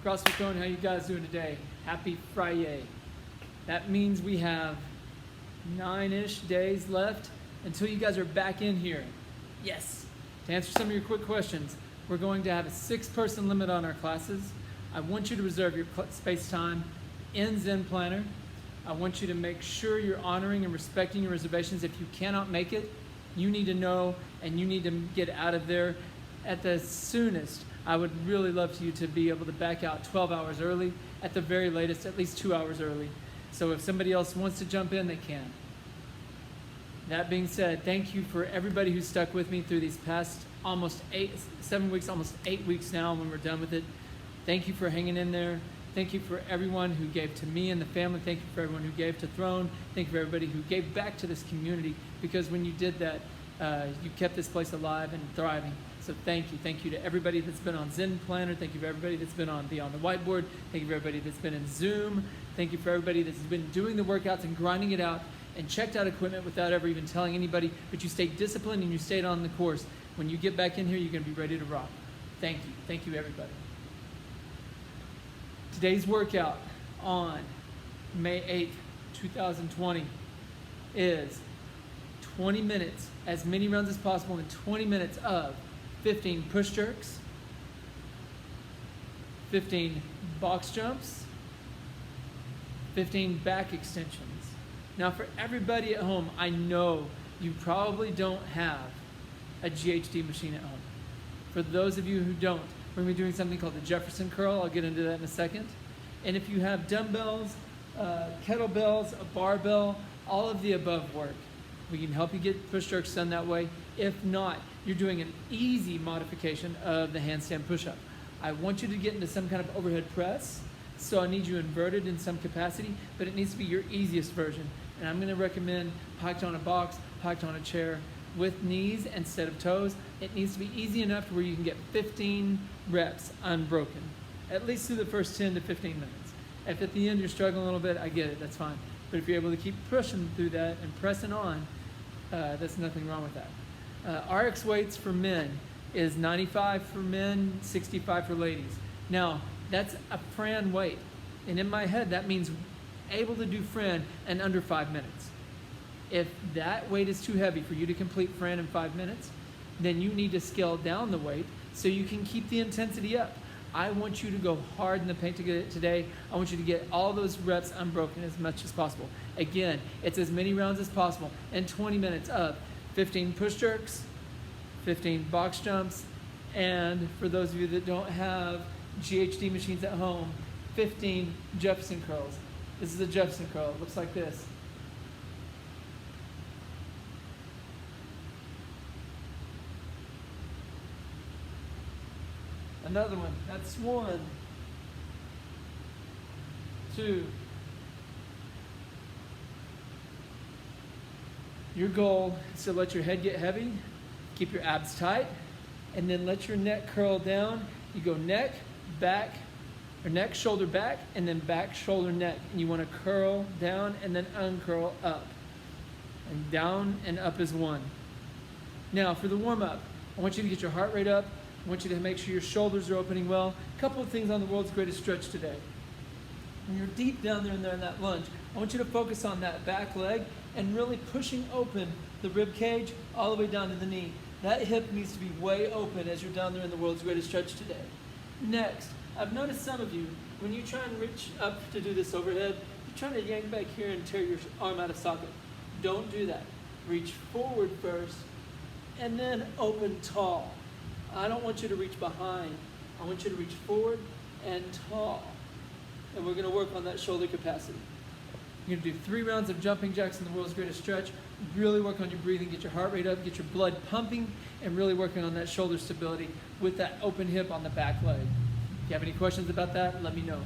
CrossFit Throwing. How you guys doing today? Happy Friday. That means we have 9-ish days left until you guys are back in here. Yes. To answer some of your quick questions, we're going to have a 6-person limit on our classes. I want you to reserve your space time in Zen Planner. I want you to make sure you're honoring and respecting your reservations. If you cannot make it, you need to know and you need to get out of there at the soonest. I would really love for you to be able to back out 12 hours early, at the very latest, at least 2 hours early. So if somebody else wants to jump in, they can. That being said, thank you for everybody who stuck with me through these past almost 7 weeks, almost 8 weeks now when we're done with it. Thank you for hanging in there. Thank you for everyone who gave to me and the family. Thank you for everyone who gave to Throne. Thank you for everybody who gave back to this community, because when you did that, you kept this place alive and thriving. So thank you. Thank you to everybody that's been on Zen Planner. Thank you for everybody that's been on Beyond the Whiteboard. Thank you for everybody that's been in Zoom. Thank you for everybody that's been doing the workouts and grinding it out and checked out equipment without ever even telling anybody, but you stayed disciplined and you stayed on the course. When you get back in here, you're going to be ready to rock. Thank you. Thank you, everybody. Today's workout on May 8th, 2020 is 20 minutes, as many rounds as possible in 20 minutes of 15 push jerks, 15 box jumps, 15 back extensions. Now for everybody at home, I know you probably don't have a GHD machine at home. For those of you who don't, we're going to be doing something called the Jefferson curl. I'll get into that in a second. And if you have dumbbells, kettlebells, a barbell, all of the above work, we can help you get push jerks done that way. If not, you're doing an easy modification of the handstand push-up. I want you to get into some kind of overhead press, so I need you inverted in some capacity, but it needs to be your easiest version. And I'm going to recommend piked on a box, piked on a chair, with knees instead of toes. It needs to be easy enough to where you can get 15 reps unbroken, at least through the first 10 to 15 minutes. If at the end you're struggling a little bit, I get it, that's fine. But if you're able to keep pushing through that and pressing on, there's nothing wrong with that. RX weights for men is 95 for men, 65 for ladies. Now, that's a Fran weight. And in my head, that means able to do Fran in under 5 minutes. If that weight is too heavy for you to complete Fran in 5 minutes, then you need to scale down the weight so you can keep the intensity up. I want you to go hard in the paint to get it today. I want you to get all those reps unbroken as much as possible. Again, it's as many rounds as possible in 20 minutes of 15 push jerks, 15 box jumps, and for those of you that don't have GHD machines at home, 15 Jefferson curls. This is a Jefferson curl. It looks like this. Another one. That's 1, 2. Your goal is to let your head get heavy, keep your abs tight, and then let your neck curl down. You go neck, back, or neck, shoulder, back, and then back, shoulder, neck. And you want to curl down and then uncurl up. And down and up is 1. Now for the warm-up, I want you to get your heart rate up. I want you to make sure your shoulders are opening well. A couple of things on the world's greatest stretch today. When you're deep down there in that lunge, I want you to focus on that back leg and really pushing open the rib cage all the way down to the knee. That hip needs to be way open as you're down there in the world's greatest stretch today. Next, I've noticed some of you, when you try and reach up to do this overhead, you're trying to yank back here and tear your arm out of socket. Don't do that. Reach forward first and then open tall. I don't want you to reach behind. I want you to reach forward and tall. And we're going to work on that shoulder capacity. You're going to do 3 rounds of jumping jacks in the world's greatest stretch. Really work on your breathing, get your heart rate up, get your blood pumping, and really working on that shoulder stability with that open hip on the back leg. If you have any questions about that, let me know.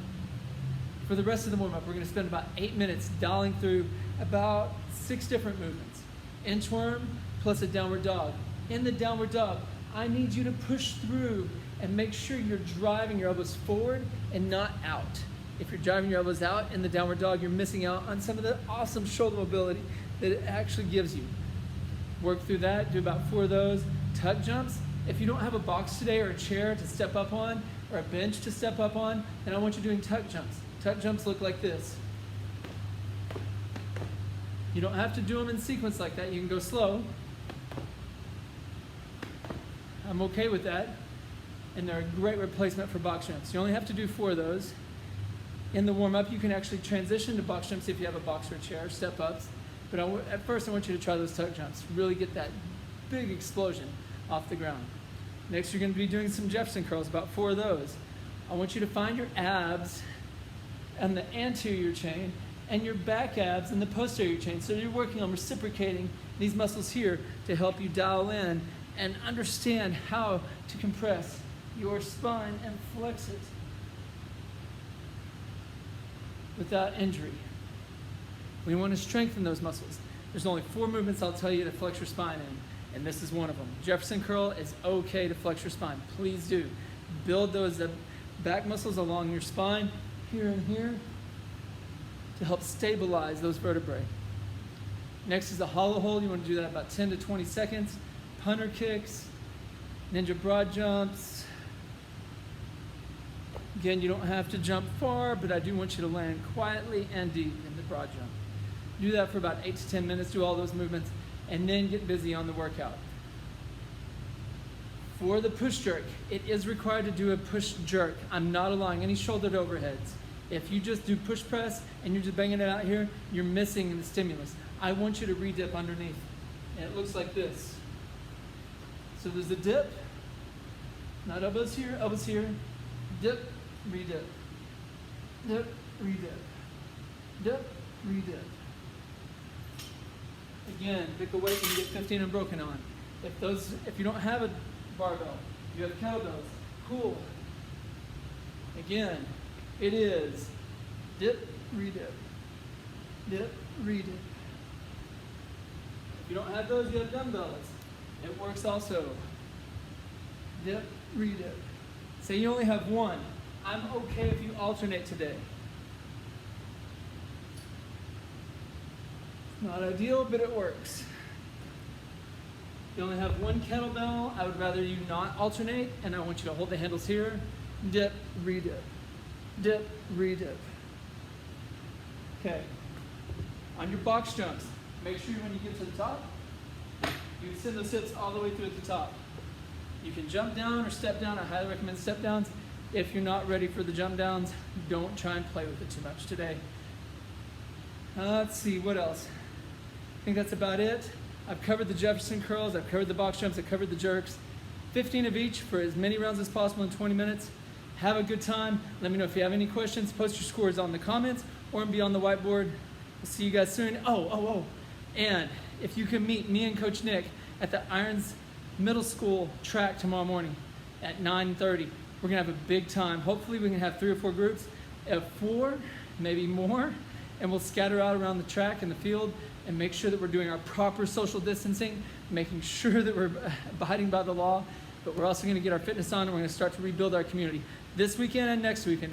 For the rest of the warm-up, we're going to spend about 8 minutes dialing through about 6 different movements. Inchworm plus a downward dog. In the downward dog, I need you to push through and make sure you're driving your elbows forward and not out. If you're driving your elbows out in the downward dog, you're missing out on some of the awesome shoulder mobility that it actually gives you. Work through that, do about 4 of those. Tuck jumps. If you don't have a box today or a chair to step up on, or a bench to step up on, then I want you doing tuck jumps. Tuck jumps look like this. You don't have to do them in sequence like that. You can go slow. I'm okay with that. And they're a great replacement for box jumps. You only have to do 4 of those. In the warm-up, you can actually transition to box jumps if you have a box or a chair, step ups. But at first, I want you to try those tuck jumps. Really get that big explosion off the ground. Next, you're going to be doing some Jefferson curls, about 4 of those. I want you to find your abs and the anterior chain and your back abs and the posterior chain. So you're working on reciprocating these muscles here to help you dial in and understand how to compress your spine and flex it without injury. We want to strengthen those muscles. There's only 4 movements I'll tell you to flex your spine in, and this is one of them. Jefferson curl is okay to flex your spine. Please do. Build those back muscles along your spine, here and here, to help stabilize those vertebrae. Next is a hollow hold. You want to do that about 10 to 20 seconds. Punter kicks, ninja broad jumps. Again, you don't have to jump far, but I do want you to land quietly and deep in the broad jump. Do that for about 8 to 10 minutes, do all those movements, and then get busy on the workout. For the push jerk, it is required to do a push jerk. I'm not allowing any shouldered overheads. If you just do push press and you're just banging it out here, you're missing the stimulus. I want you to re-dip underneath, and it looks like this. So there's a dip, not elbows here, dip, re-dip, dip, re-dip, dip, re-dip. Again, pick a weight and get 15 unbroken on. If you don't have a barbell, you have kettlebells, cool. Again, it is dip, re-dip, dip, re-dip. If you don't have those, you have dumbbells. It works also. Dip, re-dip. Say you only have 1. I'm okay if you alternate today. It's not ideal, but it works. If you only have 1 kettlebell, I would rather you not alternate, and I want you to hold the handles here. Dip, re-dip. Dip, re-dip. Okay. On your box jumps, make sure when you get to the top, you send those hips all the way through at the top. You can jump down or step down. I highly recommend step downs. If you're not ready for the jump downs, don't try and play with it too much today. Let's see, what else? I think that's about it. I've covered the Jefferson curls, I've covered the box jumps, I've covered the jerks. 15 of each for as many rounds as possible in 20 minutes. Have a good time. Let me know if you have any questions. Post your scores on the comments or be on the whiteboard. We'll see you guys soon. And if you can meet me and Coach Nick at the Irons Middle School track tomorrow morning at 9:30. We're gonna have a big time. Hopefully we can have 3 or 4 groups of 4, maybe more, and we'll scatter out around the track and the field and make sure that we're doing our proper social distancing, making sure that we're abiding by the law, but we're also gonna get our fitness on and we're gonna start to rebuild our community this weekend and next weekend.